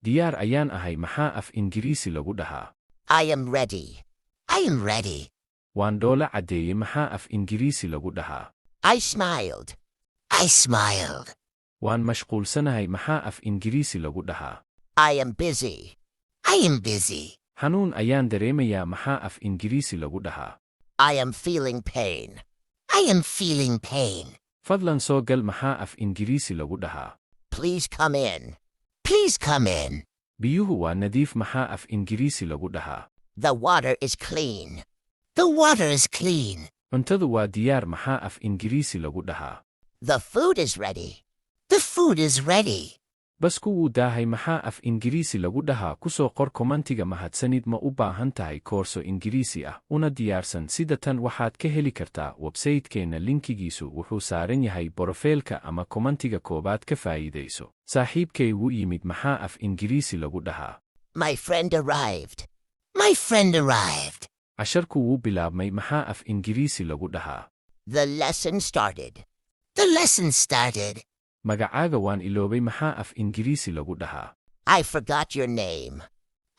Diyaar ayaan ahay maxaa af Ingiriisi lagu dhahaa? I am ready. I am ready. Waan dhoola caddeeyey maxaa af Ingiriisi lagu dhahaa? I smiled. I smiled. Waan mashquulsanahay maxaa af Ingiriisi lagu dhahaa? I am busy. I am busy. Xanuun ayaan dareemayaa maxaa af Ingiriisi lagu dhahaa? I am feeling pain. I am feeling pain. Fadlan soo gal maxaa af Ingiriisi lagu dhahaa? Please come in. Please come in. Biyuhu waa nadiif maxaa af Ingiriisi lagu dhahaa? The water is clean. The water is clean. Cuntadu waa diyaar maxaa af Ingiriisi lagu dhahaa? The food is ready. The food is ready. Basku wuu daahay maxaa af Ingiriisi lagu dhahaa? Ku soo qor komantiga mahadsanid ma u baahan tahay koorso Ingiriisi ah una diyaarsan sida tan waxaad ka heli kartaa websaytekeenna linkigiisu wuxuu saaran yahay borofeelka ama komantiga koobaad ka faa'iidayso. Saaxiibkay wuu yimid maxaa af Ingiriisi lagu dhahaa? My friend arrived. My friend arrived. Casharku wuu bilaabmay maxaa af Ingiriisi lagu dhahaa? The lesson started. The lesson started. Magacaaga waan iloobay maxaa af Ingiriisi lagu dhahaa? I forgot your name.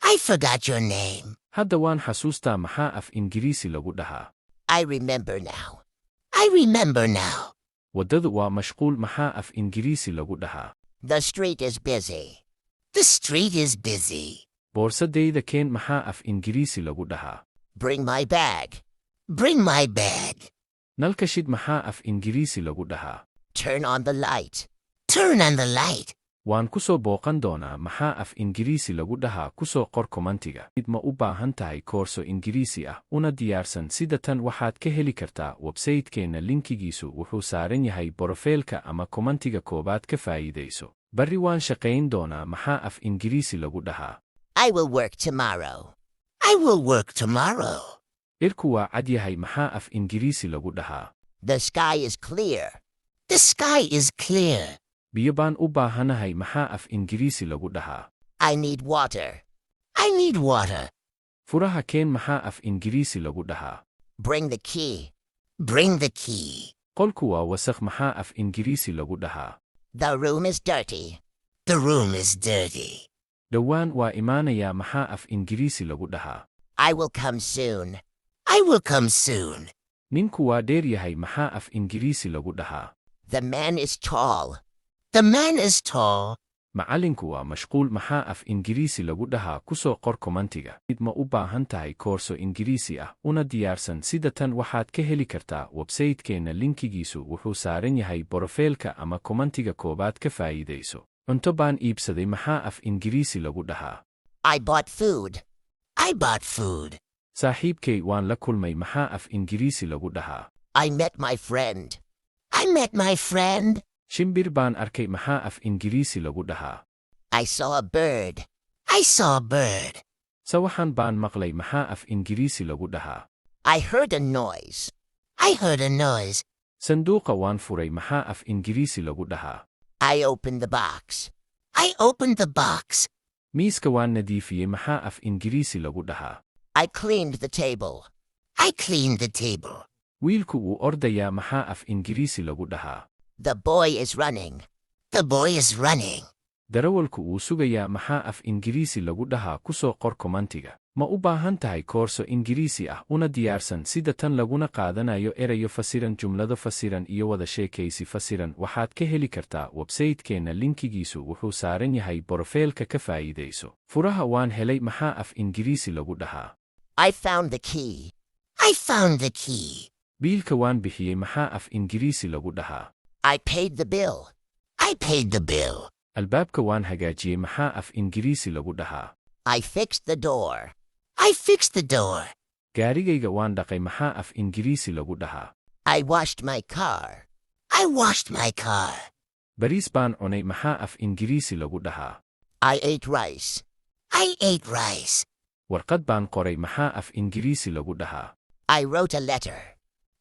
I forgot your name. Hadda waan xasuustaa maxaa af Ingiriisi lagu dhahaa? I remember now. I remember now. Waddadu waa mashquul maxaa af Ingiriisi lagu dhahaa? The street is busy. The street is busy. Boorsadayda keen maxaa af Ingiriisi lagu dhahaa? Bring my bag. Bring my bag. Nalka shid maxaa af Ingiriisi lagu dhahaa? Turn on the light. Turn on the light. Waan ku soo booqan doonaa maxaa af Ingiriisi lagu dhahaa? Ku soo qor komantiga. Ma u baahan tahay koorso Ingiriisi ah una diyaarsan sida tan waxaad ka heli kartaa websaytekeenna linkigiisu wuxuu saaran yahay borofeelka ama komantiga koobaad ka faa'iidayso. Barri waan shaqayn doonaa maxaa af Ingiriisi lagu dhahaa? I will work tomorrow. I will work tomorrow. Irku waa cad yahay maxaa af Ingiriisi lagu dhahaa? The sky is clear. The sky is clear. Biyo baan u baahanahay maxaa af Ingiriisi lagu dhahaa? I need water. I need water. Furaha keen maxaa af Ingiriisi lagu dhahaa? Bring the key. Bring the key. Qolku waa wasakh maxaa af Ingiriisi lagu dhahaa? The room is dirty. The room is dirty. Dhowaan waa imaanayaa maxaa af Ingiriisi lagu dhahaa? I will come soon. I will come soon. Ninku waa dheer yahay maxaa af Ingiriisi lagu dhahaa? The man is tall. The man is tall. Macallinku waa mashquul maxaa af Ingiriisi lagu dhahaa? Ku soo qor komantiga. Ma u baahan tahay koorso Ingiriisi ah una diyaarsan sida tan waxaad ka heli kartaa websaytekeenna linkigiisu wuxuu saaran yahay borofeelka ama komantiga koobaad ka faa'iidayso. Cunto baan iibsaday maxaa af Ingiriisi lagu dhahaa? I bought food. I bought food. Saaxiibkay waan la kulmay maxaa af Ingiriisi lagu dhahaa? I met my friend. I met my friend. Shimbir baan arkay maxaa af Ingiriisi lagu dhahaa? I saw a bird. I saw a bird. Sawaxan baan maqlay maxaa af Ingiriisi lagu dhahaa? I heard a noise. I heard a noise. Sanduuqa waan furay maxaa af Ingiriisi lagu dhahaa? I opened the box. I opened the box. Miiska waan nadiifiyey maxaa af Ingiriisi lagu dhahaa? I cleaned the table. I cleaned the table. Wiilku wuu ordayaa maxaa af Ingiriisi lagu dhahaa? The boy is running. The boy is running. Darawalku wuu sugayaa maxaa af Ingiriisi lagu dhahaa? Ku soo qor komantiga. Ma u baahan tahay koorso Ingiriisi ah una diyaarsan sida tan laguna qaadanayo erayo fasiran, jumlado fasiran iyo wada sheekaysi fasiran? Waxaad ka heli kartaa websaytekeenna linkigiisu wuxuu saaran yahay borofeelka ka faa'iidayso. Furaha waan helay maxaa af Ingiriisi lagu dhahaa? I found the key. I found the key. Biilka waan bixiyey maxaa af Ingiriisi lagu dhahaa? I paid the bill. I paid the bill. Albaabka waan hagaajiyey maxaa af Ingiriisi lagu dhahaa? I fixed the door. I fixed the door. Gaarigayga waan dhaqay maxaa af Ingiriisi lagu dhahaa? I washed my car. I washed my car. Bariis baan cunay maxaa af Ingiriisi lagu dhahaa? I ate rice. I ate rice. Warqad baan qoray maxaa af Ingiriisi lagu dhahaa? I wrote a letter.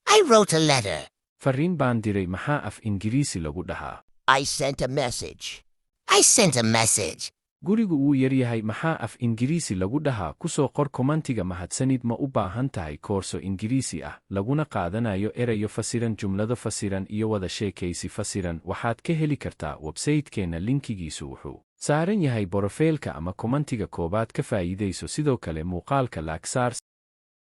I wrote a letter. Farriin baan diray maxaa af Ingiriisi lagu dhahaa? I sent a message. I sent a message. Gurigu wuu yar yahay maxaa af Ingiriisi lagu dhahaa? Ku soo qor komantiga mahadsanid ma u baahan tahay koorso Ingiriisi ah laguna qaadanayo erayo fasiran, jumlado fasiran iyo wada sheekaysi fasiran? Waxaad ka heli kartaa websaytekeenna linkigiisu wuxuu saaran yahay borofaylka ama komantiga koobaad ka faa'iidayso sidoo kale muuqaalka laag saar